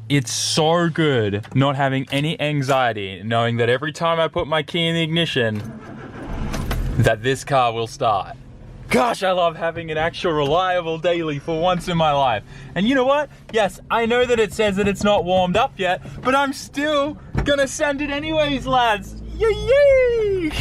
It's so good not having any anxiety, knowing that every time I put my key in the ignition, that this car will start. Gosh, I love having an actual reliable daily for once in my life. And you know what? Yes, I know that it says that it's not warmed up yet, but I'm still gonna send it anyways, lads. Yay!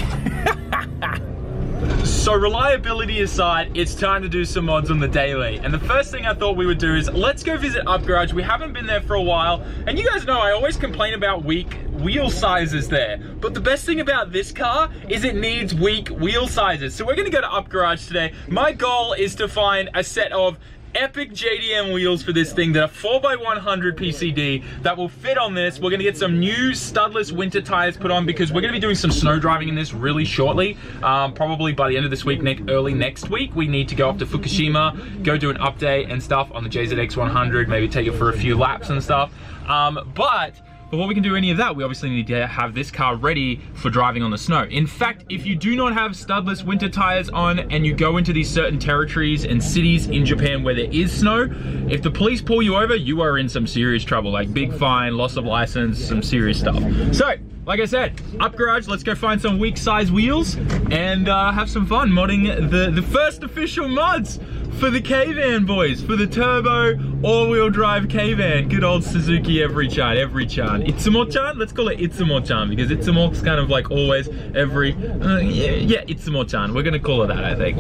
So reliability aside, it's time to do some mods on the daily. And the first thing I thought we would do is let's go visit Up Garage. We haven't been there for a while. And you guys know I always complain about weak wheel sizes there. But the best thing about this car is it needs weak wheel sizes. So we're gonna go to Up Garage today. My goal is to find a set of epic JDM wheels for this thing that are 4x100 PCD that will fit on this. We're gonna get some new studless winter tires put on because we're gonna be doing some snow driving in this really shortly. Probably by the end of this week, early next week, we need to go up to Fukushima, go do an update and stuff on the JZX 100, maybe take it for a few laps and stuff. But before we can do any of that, we obviously need to have this car ready for driving on the snow. In fact, if you do not have studless winter tires on and you go into these certain territories and cities in Japan where there is snow, if the police pull you over, you are in some serious trouble, like big fine, loss of license, some serious stuff. So, like I said, Up Garage, let's go find some weak size wheels and have some fun modding the first official mods for the K-Van, boys, for the turbo all-wheel drive K-Van. Good old Suzuki Every-chan, Itsumo-chan? Let's call it Itsumo-chan because Itsumo's kind of like always, every, yeah, Itsumo-chan. We're gonna call it that, I think.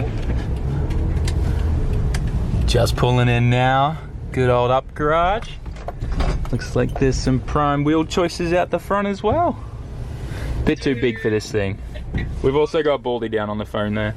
Just pulling in now, good old Up Garage. Looks like there's some prime wheel choices out the front as well. Bit too big for this thing. We've also got Baldy down on the phone there.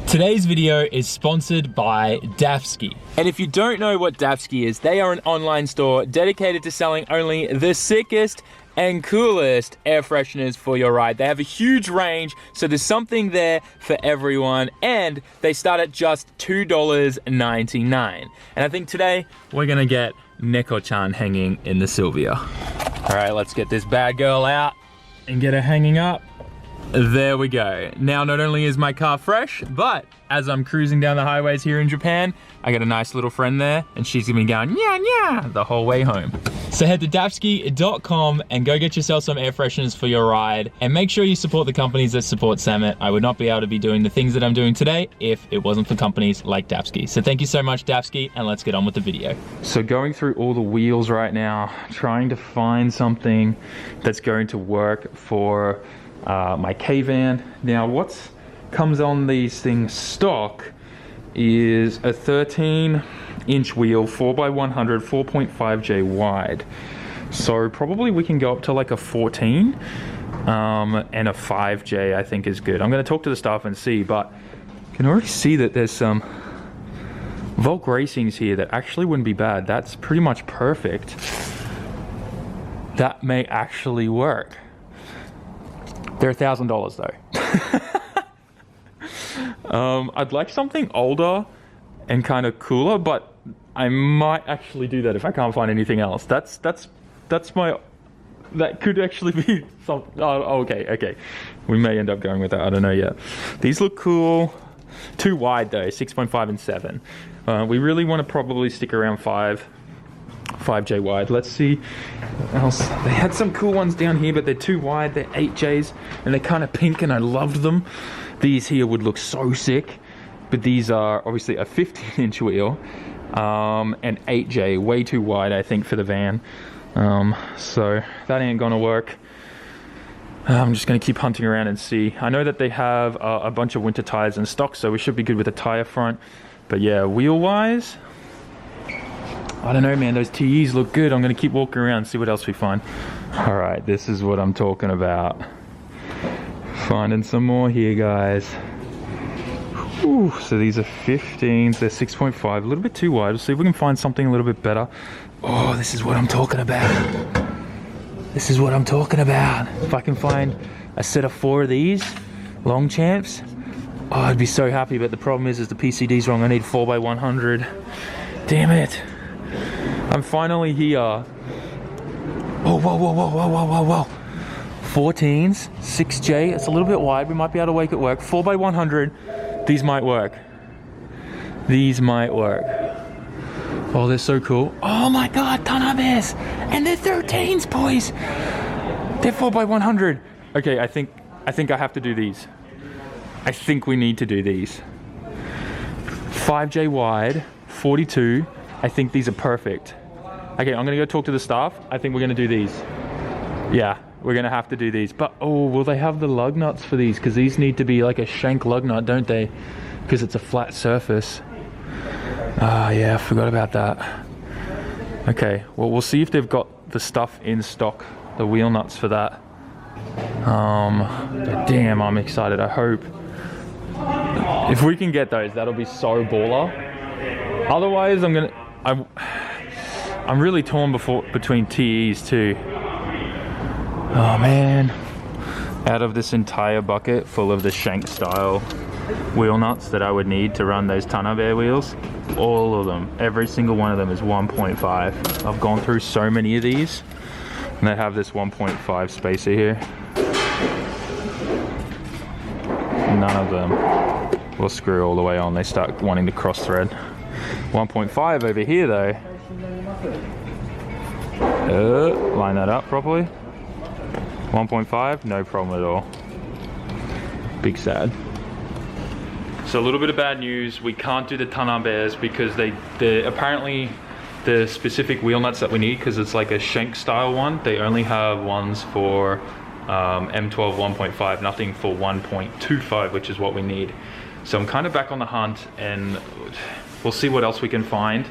Today's video is sponsored by Dafsky. And if you don't know what Dafsky is, they are an online store dedicated to selling only the sickest and coolest air fresheners for your ride. They have a huge range, so there's something there for everyone, and they start at just $2.99. And I think today we're gonna get Neko-chan hanging in the Sylvia. All right, let's get this bad girl out and get her hanging up. There we go. Now, not only is my car fresh, but as I'm cruising down the highways here in Japan, I got a nice little friend there, and she's gonna be going, yeah, yeah, the whole way home. So head to dafsky.com and go get yourself some air fresheners for your ride, and make sure you support the companies that support SAMMIT. I would not be able to be doing the things that I'm doing today if it wasn't for companies like Dafsky. So thank you so much, Dafsky, and let's get on with the video. So going through all the wheels right now, trying to find something that's going to work for my K-Van. Now what comes on these things stock is a 13-inch wheel, 4x100, 4.5J wide. So probably we can go up to like a 14 and a 5J I think is good. I'm going to talk to the staff and see, but you can already see that there's some Volk Racings here that actually wouldn't be bad. That's pretty much perfect. That may actually work. They're $1,000 though. I'd like something older and kind of cooler, but I might actually do that if I can't find anything else. That's my, that could actually be something. Oh, okay. We may end up going with that, I don't know yet. These look cool. Too wide though, 6.5 and 7. We really want to probably stick around 5J wide. Let's see what else. They had some cool ones down here, but they're too wide. They're 8Js and they're kind of pink and I loved them. These here would look so sick, but these are obviously a 15-inch wheel and 8J, way too wide I think for the van. So that ain't gonna work. I'm just gonna keep hunting around and see. I know that they have a bunch of winter tires in stock, so we should be good with the tire front. But yeah, wheel wise, I don't know, man, those TEs look good. I'm gonna keep walking around and see what else we find. All right, this is what I'm talking about. Finding some more here, guys. Ooh, so these are 15s, they're 6.5, a little bit too wide. We'll see if we can find something a little bit better. Oh, this is what I'm talking about. This is what I'm talking about. If I can find a set of 4 of these, long champs, oh, I'd be so happy, but the problem is the PCD's wrong. I need 4x100. Damn it. I'm finally here. Oh, whoa. 14s, 6J, it's a little bit wide. We might be able to make it work. 4x100, these might work. These might work. Oh, they're so cool. Oh my God, ton of bears. And they're 13s, boys. They're 4x100. Okay, I think I have to do these. I think we need to do these. 5J wide, 42. I think these are perfect. Okay, I'm gonna go talk to the staff. I think we're gonna do these. Yeah, we're gonna have to do these. But, oh, will they have the lug nuts for these? Because these need to be like a shank lug nut, don't they? Because it's a flat surface. Ah, yeah, I forgot about that. Okay, well, we'll see if they've got the stuff in stock, the wheel nuts for that. Damn, I'm excited. I hope. If we can get those, that'll be so baller. Otherwise, I'm really torn between TEs too. Oh man. Out of this entire bucket full of the shank style wheel nuts that I would need to run those tonneau bear wheels, all of them, every single one of them is 1.5. I've gone through so many of these and they have this 1.5 spacer here. None of them will screw all the way on. They start wanting to cross thread. 1.5 over here though. Line that up properly. 1.5, no problem at all. Big sad. So a little bit of bad news. We can't do the tonneau bears because they're apparently the specific wheel nuts that we need, because it's like a shank style one. They only have ones for M12 1.5, nothing for 1.25, which is what we need. So I'm kind of back on the hunt and we'll see what else we can find.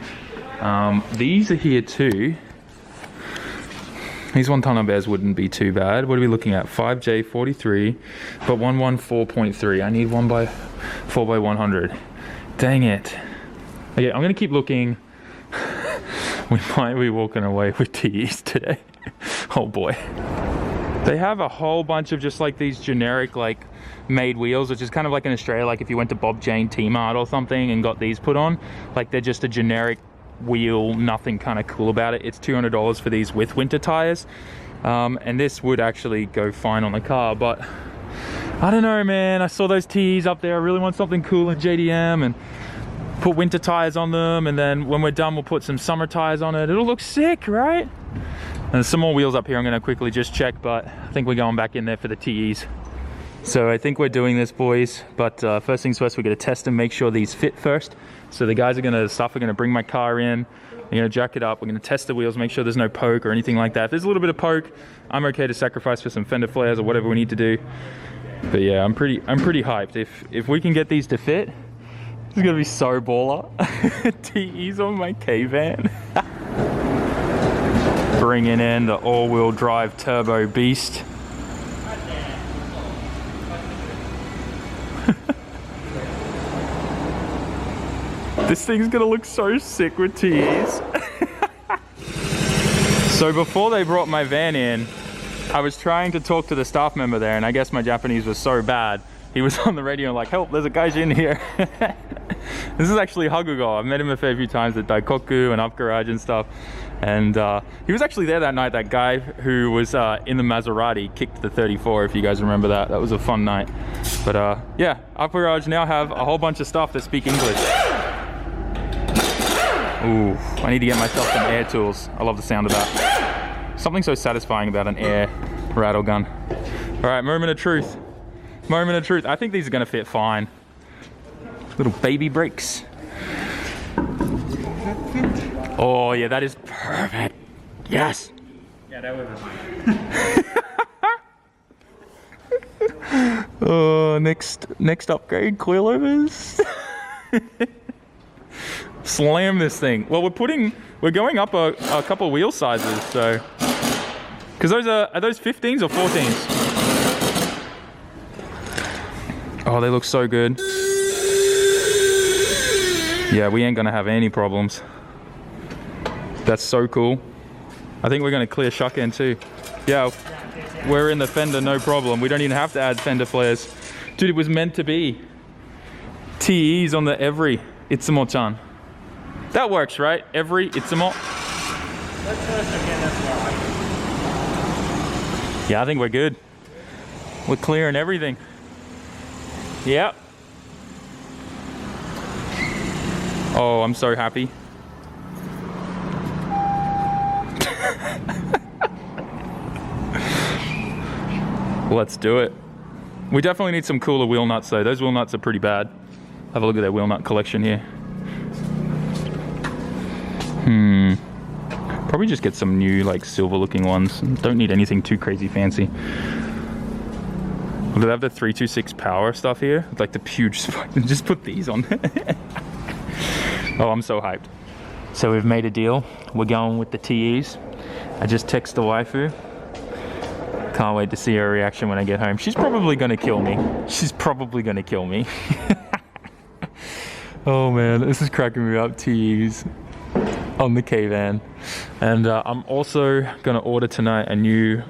These are here too. These 1 tonneau bears wouldn't be too bad. What are we looking at? 5J 43, but 114.3. I need 1 by 4 by 100. Dang it. Okay, I'm gonna keep looking. We might be walking away with TEs today. Oh boy. They have a whole bunch of just like these generic like made wheels, which is kind of like in Australia, like if you went to Bob Jane T-Mart or something and got these put on, like they're just a generic wheel, nothing kind of cool about it. It's $200 for these with winter tires, and this would actually go fine on the car, but I don't know, man. I saw those TEs up there. I really want something cool in JDM and put winter tires on them, and then when we're done we'll put some summer tires on it. It'll look sick, right? And there's some more wheels up here I'm gonna quickly just check, but I think we're going back in there for the TEs. So I think we're doing this, boys, but first things first, we're gonna test them, make sure these fit first. So the guys are gonna bring my car in, they're gonna jack it up, we're gonna test the wheels, make sure there's no poke or anything like that. If there's a little bit of poke, I'm okay to sacrifice for some fender flares or whatever we need to do. But yeah, I'm pretty hyped. If we can get these to fit, it's gonna be so baller. TEs on my K-van. Bringing in the all-wheel drive turbo beast. This thing's gonna look so sick with TEs. So before they brought my van in, I was trying to talk to the staff member there, and I guess my Japanese was so bad, he was on the radio like, help, there's a guy in here. This is actually Hagugo. I've met him a fair few times at Daikoku and Up Garage and stuff. And he was actually there that night. That guy who was in the Maserati kicked the 34, if you guys remember that. That was a fun night. But yeah, Up Garage now have a whole bunch of stuff that speak English. Ooh, I need to get myself some air tools. I love the sound of that. Something so satisfying about an air rattle gun. All right, moment of truth. Moment of truth. I think these are gonna fit fine. Little baby brakes. Oh yeah, that is perfect. Yes. Yeah, that was mine. Oh, next upgrade, coilovers. Slam this thing. Well, we're going up a couple wheel sizes, so because are those 15s or 14s? Oh, they look so good. Yeah, we ain't gonna have any problems. That's so cool. I think we're gonna clear shock end too. Yeah, we're in the fender, no problem. We don't even have to add fender flares. Dude, it was meant to be. TEs on the Every Itsumo-chan. That works, right? Every Itsumo. Yeah, I think we're good. We're clearing everything. Yep. Oh, I'm so happy. Let's do it. We definitely need some cooler wheel nuts though. Those wheel nuts are pretty bad. Have a look at their wheel nut collection here. Probably just get some new like silver looking ones. Don't need anything too crazy fancy. Do they have the 326 power stuff here? Like the huge spike. Just put these on there. Oh, I'm so hyped. So we've made a deal. We're going with the TEs. I just texted the waifu. Can't wait to see her reaction when I get home. She's probably gonna kill me. She's probably gonna kill me. Oh man, this is cracking me up. TEs on the K-Van. And I'm also gonna order tonight a new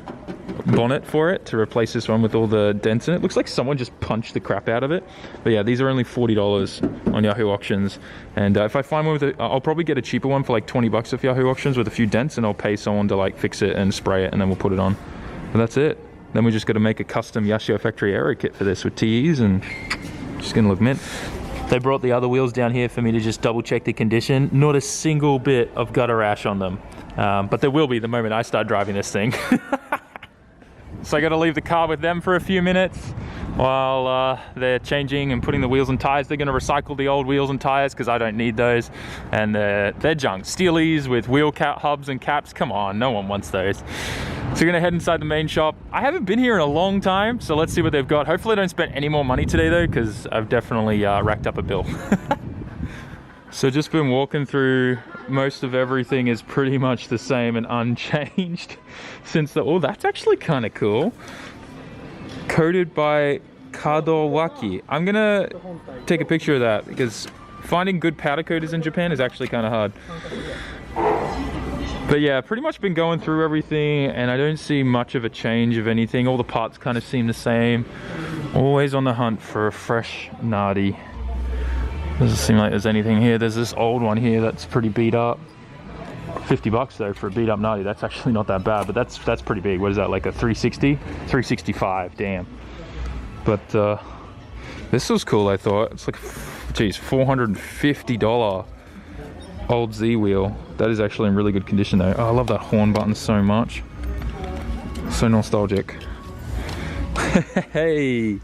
bonnet for it to replace this one with all the dents in it. Looks like someone just punched the crap out of it. But yeah, these are only $40 on Yahoo Auctions. And if I find one with I'll probably get a cheaper one for like 20 bucks off Yahoo Auctions with a few dents, and I'll pay someone to like fix it and spray it, and then we'll put it on. But that's it. Then we just got to make a custom Yashio factory aero kit for this with TEs, and just gonna look mint. They brought the other wheels down here for me to just double check the condition. Not a single bit of gutter rash on them. But there will be the moment I start driving this thing. So I got to leave the car with them for a few minutes while they're changing and putting the wheels and tires. They're going to recycle the old wheels and tires because I don't need those. And they're junk. Steelies with wheel cap hubs and caps. Come on, no one wants those. So we're going to head inside the main shop. I haven't been here in a long time, so let's see what they've got. Hopefully I don't spend any more money today though, because I've definitely racked up a bill. So just been walking through. Most of everything is pretty much the same and unchanged since the, oh, that's actually kind of cool. Coated by Kadowaki. I'm gonna take a picture of that because finding good powder coaters in Japan is actually kind of hard. But yeah, pretty much been going through everything and I don't see much of a change of anything. All the parts kind of seem the same. Always on the hunt for a fresh Nardi. Doesn't seem like there's anything here. There's this old one here that's pretty beat up. 50 bucks though for a beat up Nardi. That's actually not that bad, but that's pretty big. What is that, like a 360? 365, damn. But this was cool, I thought. It's like, geez, $450 old Z wheel. That is actually in really good condition though. Oh, I love that horn button so much. So nostalgic. Hey.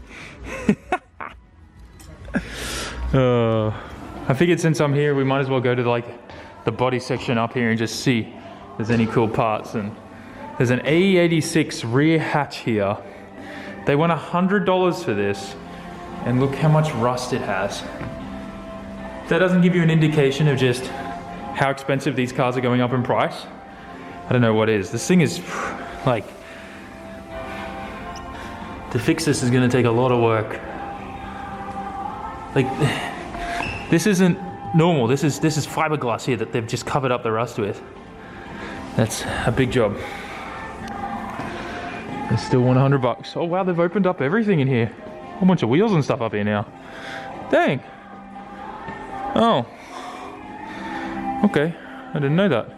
I figured since I'm here, we might as well go to like the body section up here and just see if there's any cool parts. And there's an AE86 rear hatch here. They want $100 for this, and look how much rust it has. That doesn't give you an indication of just how expensive these cars are going up in price. I don't know what is. This thing is like, to fix this is going to take a lot of work. Like, this isn't normal. This is fiberglass here that they've just covered up the rust with. That's a big job. They still want $100. Oh wow, they've opened up everything in here. A whole bunch of wheels and stuff up here now. Dang. Oh. Okay, I didn't know that.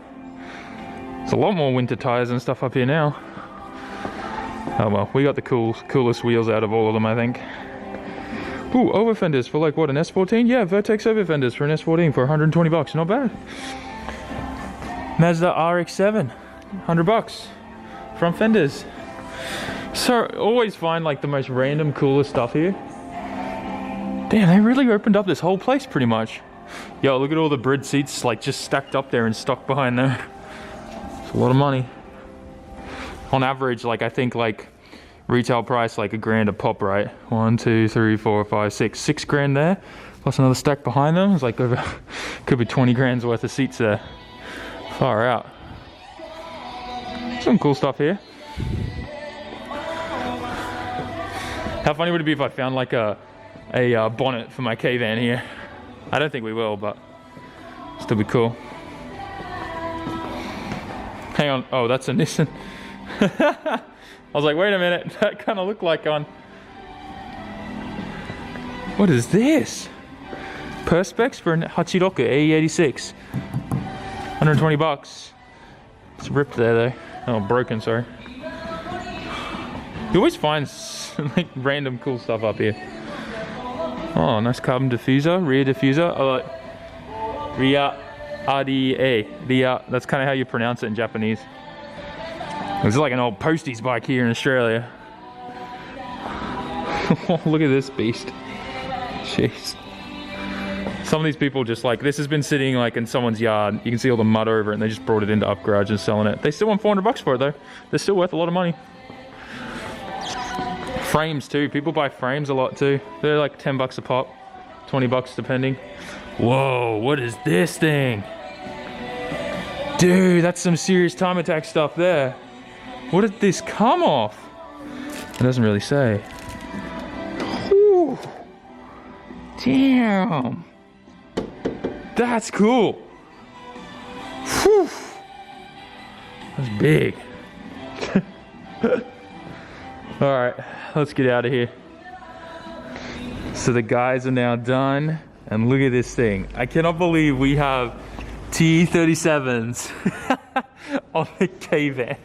There's a lot more winter tires and stuff up here now. Oh well, we got the coolest wheels out of all of them, I think. Ooh, over fenders for like what, an S14? Yeah, Vertex over fenders for an S14 for $120. Not bad. Mazda RX-7, $100. Front fenders. So always find like the most random coolest stuff here. Damn, they really opened up this whole place pretty much. Yo, look at all the bridge seats like just stacked up there and stocked behind there. It's a lot of money. On average, like I think like retail price like $1,000 a pop, right? 1, 2, 3, 4, 5, 6. $6,000 there, plus another stack behind them. It's like over, could be 20 grand's worth of seats there. Far out. Some cool stuff here. How funny would it be if I found like a bonnet for my K-Van here? I don't think we will, but still be cool. Hang on, oh, that's a Nissan. I was like, wait a minute, that kind of looked like on. What is this? Perspex for an Hachiroku AE86. $120. It's ripped there though. Oh, broken, sorry. You always find like random cool stuff up here. Oh, nice carbon diffuser, rear diffuser. Oh, like Ria RDA. Ria, that's kind of how you pronounce it in Japanese. This is like an old posties bike here in Australia. Look at this beast. Jeez. Some of these people just like, this has been sitting like in someone's yard. You can see all the mud over it and they just brought it into Up Garage and selling it. They still want 400 bucks for it though. They're still worth a lot of money. Frames too. People buy frames a lot too. They're like 10 bucks a pop, 20 bucks depending. Whoa, what is this thing? Dude, that's some serious time attack stuff there. What did this come off? It doesn't really say. Whew. Damn. That's cool. Whew. That's big. All right, let's get out of here. So the guys are now done, and look at this thing. I cannot believe we have T37s on the K-Van.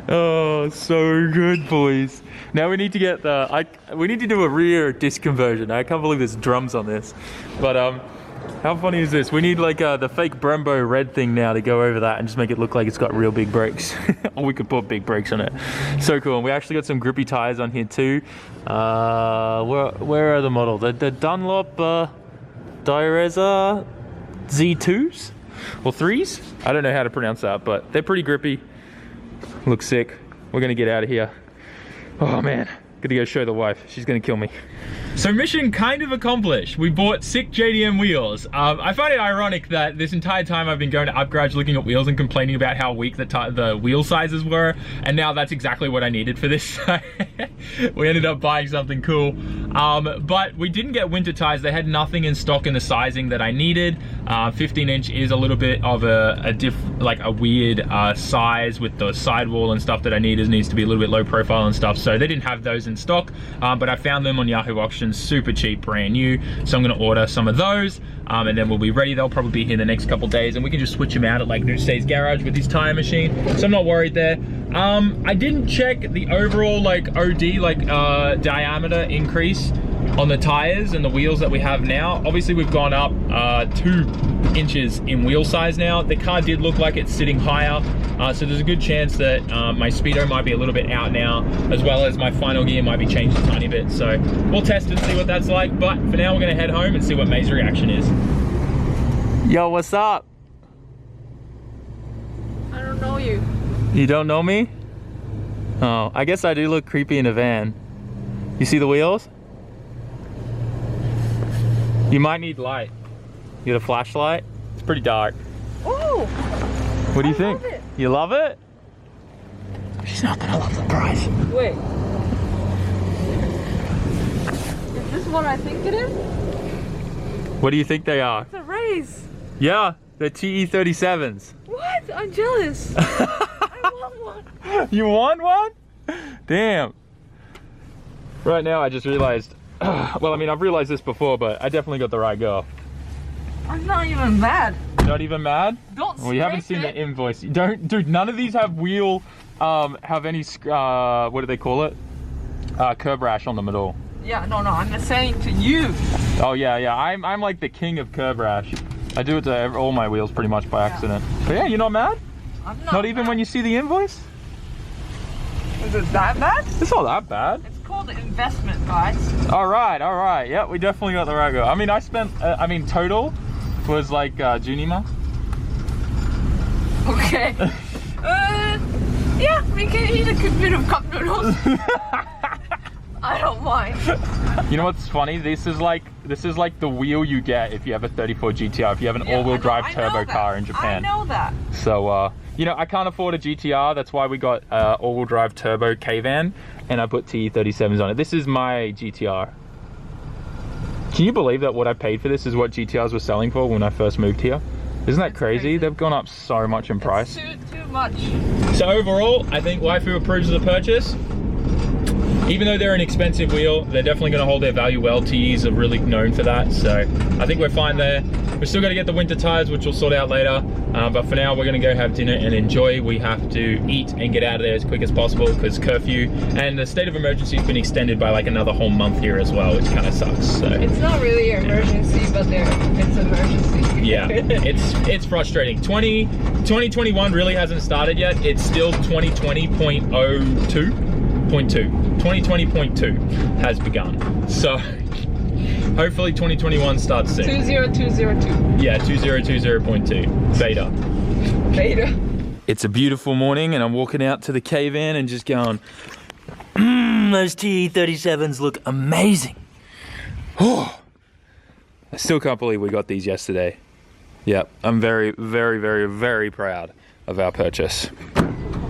Oh, so good, boys. Now we need to get the, we need to do a rear disc conversion. I can't believe there's drums on this. But how funny is this? We need like the fake Brembo red thing now to go over that and just make it look like it's got real big brakes. Or we could put big brakes on it. So cool. And we actually got some grippy tires on here too. Where are the models? The Dunlop Direza Z2s or 3s? I don't know how to pronounce that, but they're pretty grippy. Look sick. We're gonna get out of here. Oh man, gotta go show the wife. She's gonna kill me. So mission kind of accomplished. We bought sick JDM wheels. I find it ironic that this entire time I've been going to Up Garage looking at wheels and complaining about how weak the wheel sizes were, and now that's exactly what I needed for this. We ended up buying something cool. But we didn't get winter tires. They had nothing in stock in the sizing that I needed. 15-inch is a little bit of a weird size with the sidewall and stuff that I need. It needs to be a little bit low profile and stuff. So they didn't have those in stock, but I found them on Yahoo Auctions, super cheap, brand new. So I'm gonna order some of those, and then we'll be ready. They'll probably be here the next couple days, and we can just switch them out at like New Stays Garage with his tire machine. So I'm not worried there. I didn't check the overall like OD, like diameter increase on the tires and the wheels that we have now. Obviously we've gone up 2 inches in wheel size now. The car did look like it's sitting higher, so there's a good chance that my speedo might be a little bit out now, as well as my final gear might be changed a tiny bit. So we'll test and see what that's like, but for now we're gonna head home and see what May's reaction is. Yo, what's up? I don't know you. You don't know me? Oh, I guess I do look creepy in a van. You see the wheels? You might need light. You get a flashlight? It's pretty dark. Oh! What do you think? Love it. You love it? She's not gonna love the price. Wait. Is this what I think it is? What do you think they are? It's a race. Yeah, they're TE37s. What? I'm jealous. I want one. You want one? Damn. Right now I just realized, well, I mean, I've realized this before, but I definitely got the right girl. I'm not even mad. Not even mad? Don't Well, you haven't seen the invoice. Don't, dude, none of these have have any, what do they call it? Curb rash on them at all. Yeah, no, I'm just saying to you. Oh yeah, I'm like the king of curb rash. I do it to all my wheels pretty much by accident. But yeah, you're not mad? I'm Not even when you see the invoice? Is it that bad? It's not that bad. It's called investment, guys. All right. Yeah, we definitely got the right girl. I mean, I spent, total was like Junima. Okay. Yeah, we can eat a good bit of cup noodles. I don't mind. You know what's funny? This is like the wheel you get if you have a 34 GTR, if you have an all-wheel drive turbo car in Japan. I know that. So, you know, I can't afford a GTR. That's why we got all-wheel drive turbo K-Van, and I put TE37s on it. This is my GTR. Can you believe that what I paid for this is what GTRs were selling for when I first moved here? Isn't that crazy? They've gone up so much in price. It's too much. So overall, I think waifu approves of the purchase. Even though they're an expensive wheel, they're definitely going to hold their value well. TEs are really known for that, so I think we're fine there. We're still got to get the winter tires, which we'll sort out later, but for now we're going to go have dinner and enjoy. We have to eat and get out of there as quick as possible because curfew and the state of emergency has been extended by like another whole month here as well, which kind of sucks. So it's not really an emergency, but it's an emergency. Yeah, it's frustrating. 2021 really hasn't started yet. It's still 2020.02. 2020.2 has begun. So hopefully 2021 starts soon. 20202. Yeah, 2020.2 beta. Beta. It's a beautiful morning and I'm walking out to the K-van and just going, those TE37s look amazing. Oh, I still can't believe we got these yesterday. Yep, I'm very, very, very, very proud of our purchase.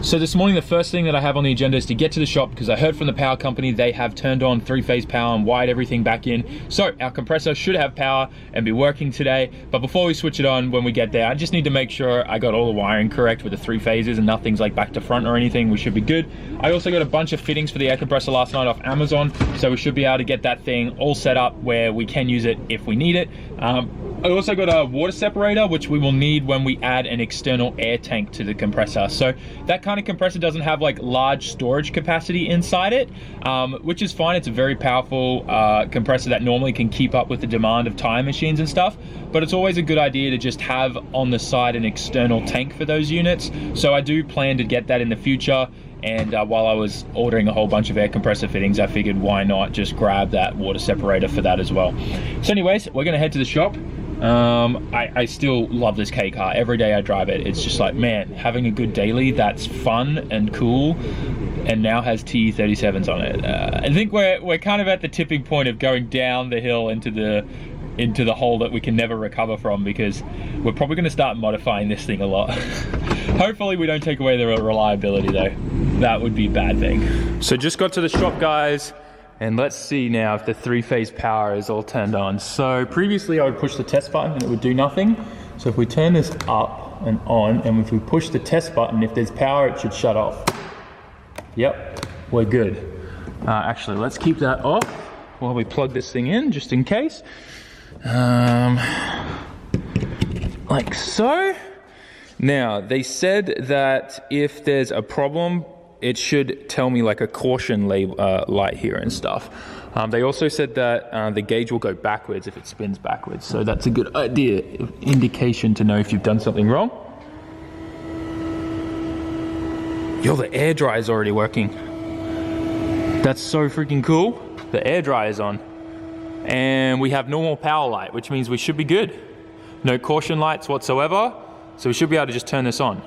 So this morning, the first thing that I have on the agenda is to get to the shop because I heard from the power company they have turned on 3-phase power and wired everything back in. So our compressor should have power and be working today. But before we switch it on, when we get there, I just need to make sure I got all the wiring correct with the 3 phases and nothing's like back to front or anything. We should be good. I also got a bunch of fittings for the air compressor last night off Amazon. So we should be able to get that thing all set up where we can use it if we need it. I also got a water separator, which we will need when we add an external air tank to the compressor. So that kind of compressor doesn't have like large storage capacity inside it, which is fine. It's a very powerful compressor that normally can keep up with the demand of tire machines and stuff. But it's always a good idea to just have on the side an external tank for those units. So I do plan to get that in the future. And while I was ordering a whole bunch of air compressor fittings, I figured why not just grab that water separator for that as well. So anyways, we're gonna head to the shop. I still love this K car. Every day I drive it, it's just like, man, having a good daily that's fun and cool, and now has TE37s on it. I think we're kind of at the tipping point of going down the hill into the hole that we can never recover from, because we're probably going to start modifying this thing a lot. Hopefully we don't take away the reliability though. That would be a bad thing. So just got to the shop, guys. And let's see now if the 3-phase power is all turned on. So previously I would push the test button and it would do nothing. So if we turn this up and on, and if we push the test button, if there's power, it should shut off. Yep, we're good. Actually, let's keep that off while we plug this thing in, just in case. Like so. Now, they said that if there's a problem, it should tell me like a caution light here and stuff. They also said that the gauge will go backwards if it spins backwards. So that's a good indication to know if you've done something wrong. Yo, the air dryer is already working. That's so freaking cool. The air dryer is on. And we have normal power light, which means we should be good. No caution lights whatsoever. So we should be able to just turn this on.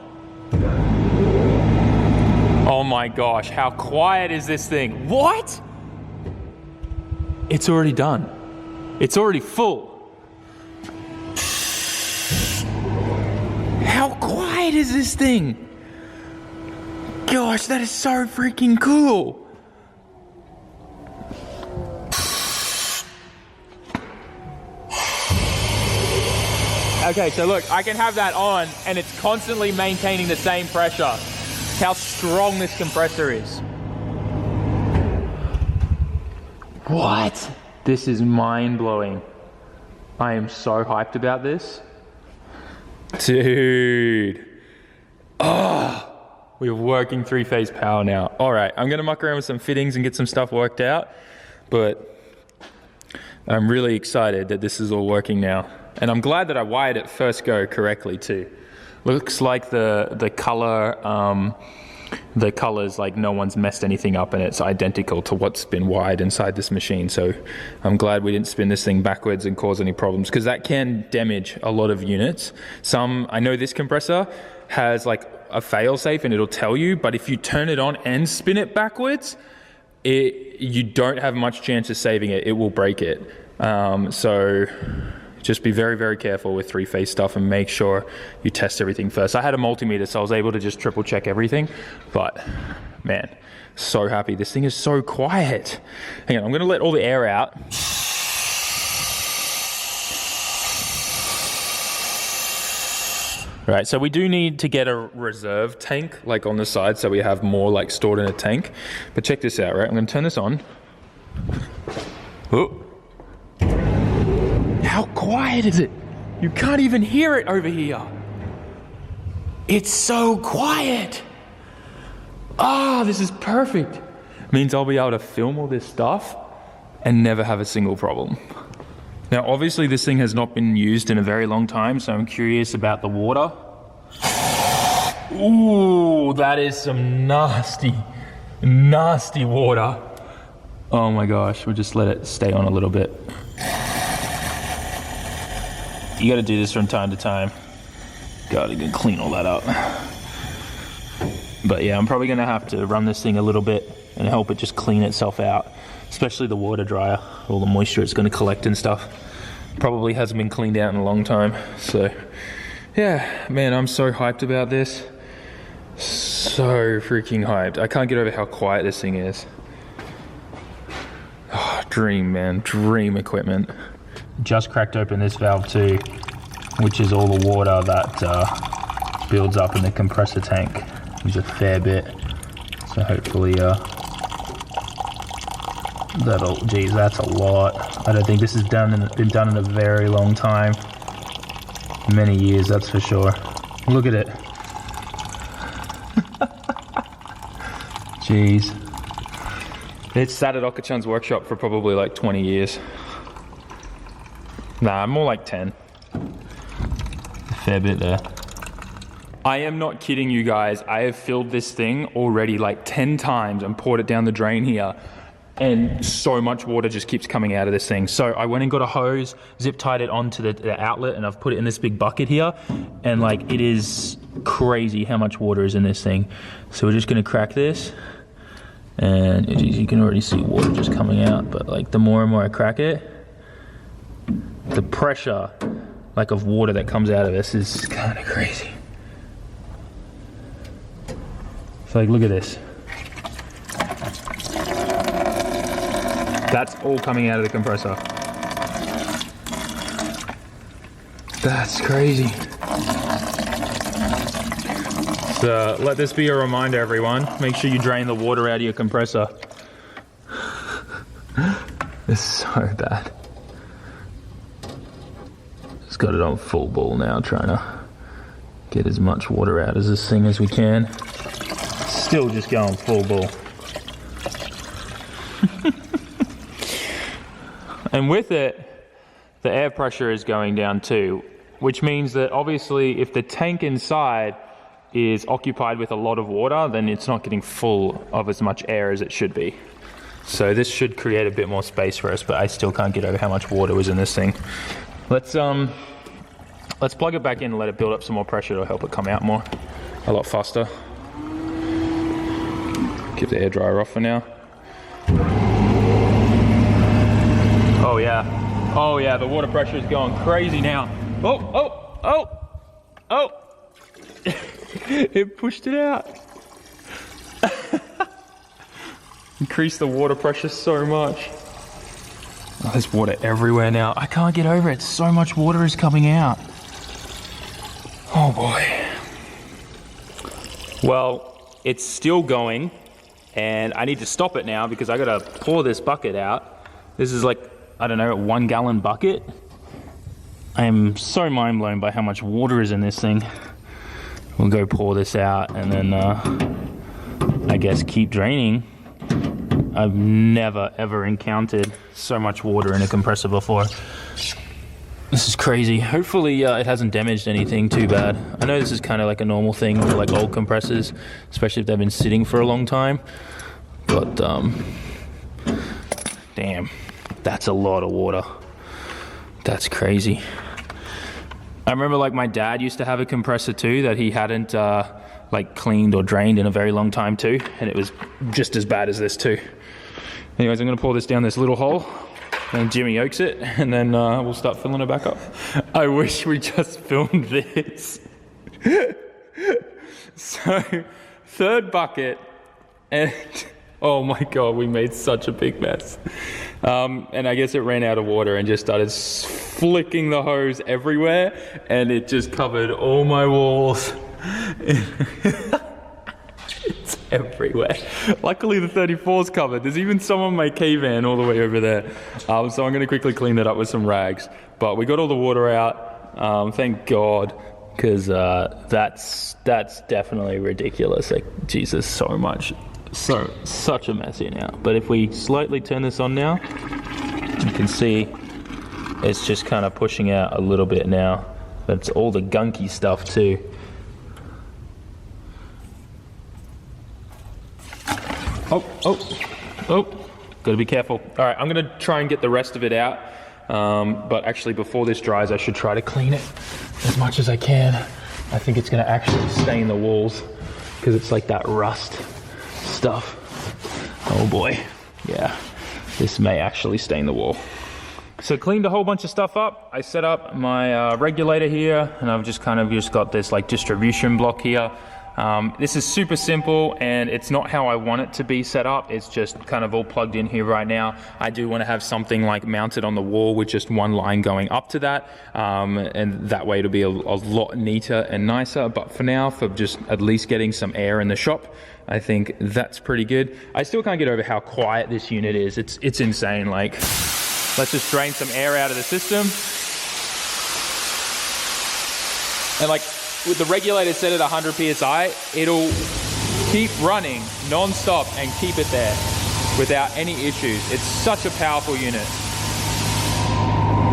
Oh my gosh, how quiet is this thing? What? It's already done. It's already full. How quiet is this thing? Gosh, that is so freaking cool. Okay, so look, I can have that on and it's constantly maintaining the same pressure. How strong this compressor is. What? This is mind-blowing. I am so hyped about this. Dude. Oh, we're working 3-phase power now. All right, I'm gonna muck around with some fittings and get some stuff worked out, but I'm really excited that this is all working now. And I'm glad that I wired it first go correctly too. Looks like the colors, like no one's messed anything up and it's identical to what's been wired inside this machine. So I'm glad we didn't spin this thing backwards and cause any problems, because that can damage a lot of units. I know this compressor has like a fail safe and it'll tell you, but if you turn it on and spin it backwards, you don't have much chance of saving it. It will break it. So just be very, very careful with 3-phase stuff and make sure you test everything first. I had a multimeter, so I was able to just triple check everything, but man, so happy. This thing is so quiet. Hang on, I'm gonna let all the air out. Right, so we do need to get a reserve tank like on the side so we have more like stored in a tank. But check this out, right? I'm gonna turn this on. Oh. How quiet is it? You can't even hear it over here. It's so quiet. Ah, this is perfect. Means I'll be able to film all this stuff and never have a single problem. Now, obviously this thing has not been used in a very long time, so I'm curious about the water. Ooh, that is some nasty nasty water. Oh my gosh, we'll just let it stay on a little bit. You gotta do this from time to time. Gotta clean all that up. But yeah, I'm probably gonna have to run this thing a little bit and help it just clean itself out, especially the water dryer, all the moisture it's gonna collect and stuff. Probably hasn't been cleaned out in a long time. So yeah, man, I'm so hyped about this. So freaking hyped. I can't get over how quiet this thing is. Oh, dream, man, dream equipment. Just cracked open this valve too, which is all the water that builds up in the compressor tank, which is a fair bit. So hopefully geez, that's a lot. I don't think this has been done in a very long time. Many years, that's for sure. Look at it. Jeez. It's sat at Okachan's workshop for probably like 20 years. Nah, more like 10. A fair bit there. I am not kidding you guys. I have filled this thing already like 10 times and poured it down the drain here. And so much water just keeps coming out of this thing. So I went and got a hose, zip tied it onto the outlet, and I've put it in this big bucket here. And like, it is crazy how much water is in this thing. So we're just gonna crack this. And geez, you can already see water just coming out. But like, the more and more I crack it, the pressure like of water that comes out of this is kind of crazy. So like, look at this. That's all coming out of the compressor. That's crazy. So let this be a reminder, everyone. Make sure you drain the water out of your compressor. It's so bad. Just got it on full ball now, trying to get as much water out of this thing as we can. Still just going full ball. And with it, the air pressure is going down too, which means that obviously if the tank inside is occupied with a lot of water, then it's not getting full of as much air as it should be. So this should create a bit more space for us, but I still can't get over how much water was in this thing. Let's plug it back in and let it build up some more pressure to help it come out more, a lot faster. Keep the air dryer off for now. Oh yeah, the water pressure is going crazy now. Oh! It pushed it out. Increased the water pressure so much. Oh, there's water everywhere now. I can't get over it. So much water is coming out. Oh boy. Well, it's still going, and I need to stop it now because I gotta pour this bucket out. This is like, I don't know, a 1 gallon bucket. I am so mind blown by how much water is in this thing. We'll go pour this out and then I guess keep draining. I've never ever encountered so much water in a compressor before. This is crazy. Hopefully it hasn't damaged anything too bad. I know this is kind of like a normal thing for like old compressors, especially if they've been sitting for a long time. But damn, that's a lot of water. That's crazy. I remember like my dad used to have a compressor too that he hadn't like cleaned or drained in a very long time too, and it was just as bad as this too. Anyways, I'm gonna pour this down this little hole and Jimmy Oaks it, and then we'll start filling it back up. I wish we just filmed this. So, third bucket, and oh my God, we made such a big mess. And I guess it ran out of water and just started flicking the hose everywhere, and it just covered all my walls. It's everywhere. Luckily the 34's covered. There's even some on my K-van all the way over there. So I'm gonna quickly clean that up with some rags. But we got all the water out, thank God, because that's definitely ridiculous. Like, Jesus, so much. Such a mess here now. But if we slightly turn this on now, you can see it's just kind of pushing out a little bit now. But it's all the gunky stuff too. Gotta be careful. All right, I'm gonna try and get the rest of it out. But actually before this dries, I should try to clean it as much as I can. I think it's gonna actually stain the walls because it's like that rust stuff. Oh boy, yeah, this may actually stain the wall. So cleaned a whole bunch of stuff up. I set up my regulator here, and I've just got this like distribution block here. This is super simple, and it's not how I want it to be set up. It's just kind of all plugged in here right now. I do want to have something like mounted on the wall with just one line going up to that, and that way it'll be a lot neater and nicer. But for now, for just at least getting some air in the shop, I think that's pretty good. I still can't get over how quiet this unit is. It's insane. Like, let's just drain some air out of the system. And like, with the regulator set at 100 PSI, it'll keep running non-stop and keep it there without any issues. It's such a powerful unit.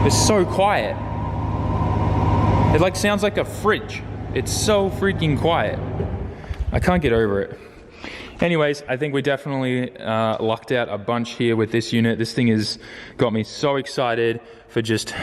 It's so quiet. It like sounds like a fridge. It's so freaking quiet. I can't get over it. Anyways, I think we definitely lucked out a bunch here with this unit. This thing has got me so excited for just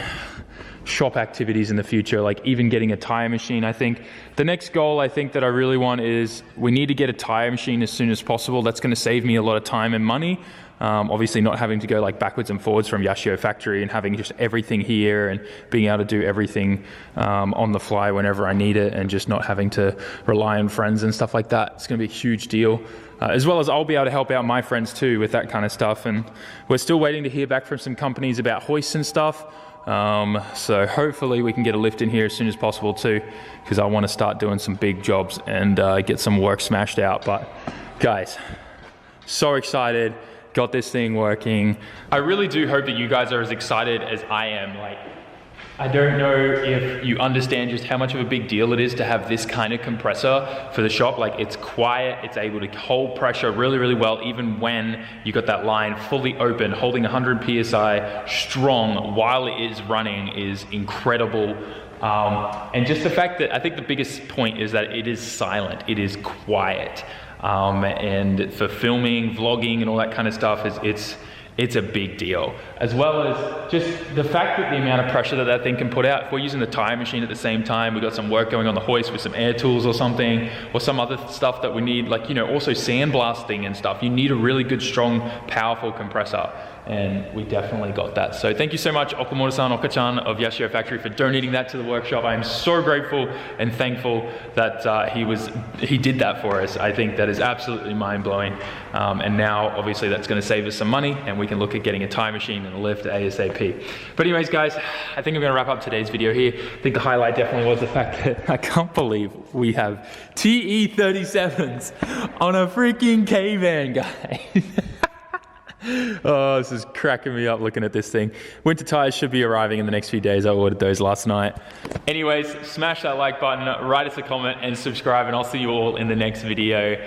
shop activities in the future, like even getting a tire machine. I think the next goal I think that I really want is we need to get a tire machine as soon as possible. That's going to save me a lot of time and money. Obviously not having to go like backwards and forwards from Yashio factory and having just everything here and being able to do everything on the fly whenever I need it, and just not having to rely on friends and stuff like that. It's going to be a huge deal. As well as I'll be able to help out my friends too with that kind of stuff. And we're still waiting to hear back from some companies about hoists and stuff. So hopefully we can get a lift in here as soon as possible too, because I want to start doing some big jobs and get some work smashed out. But guys, so excited, got this thing working. I really do hope that you guys are as excited as I am. Like, I don't know if you understand just how much of a big deal it is to have this kind of compressor for the shop. Like, it's quiet, it's able to hold pressure really, really well, even when you got that line fully open, holding 100 PSI strong while it is running is incredible. And just the fact that I think the biggest point is that it is silent, it is quiet. And for filming, vlogging, and all that kind of stuff, it's a big deal. As well as just the fact that the amount of pressure that thing can put out. If we're using the tire machine at the same time, we've got some work going on the hoist with some air tools or something, or some other stuff that we need, like, you know, also sandblasting and stuff. You need a really good, strong, powerful compressor. And we definitely got that. So thank you so much, Okamoto-san, Oka-chan of Yashio Factory, for donating that to the workshop. I am so grateful and thankful that he did that for us. I think that is absolutely mind-blowing. And now, obviously, that's gonna save us some money, and we can look at getting a tire machine and a lift ASAP. But anyways, guys, I think I'm gonna wrap up today's video here. I think the highlight definitely was the fact that I can't believe we have TE37s on a freaking K-van, guys. Oh, this is cracking me up looking at this thing. Winter tires should be arriving in the next few days. I ordered those last night. Anyways, smash that like button, write us a comment, and subscribe, and I'll see you all in the next video.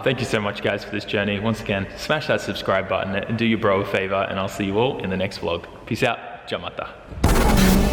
Thank you so much, guys, for this journey. Once again, smash that subscribe button and do your bro a favor, and I'll see you all in the next vlog. Peace out. Jamata.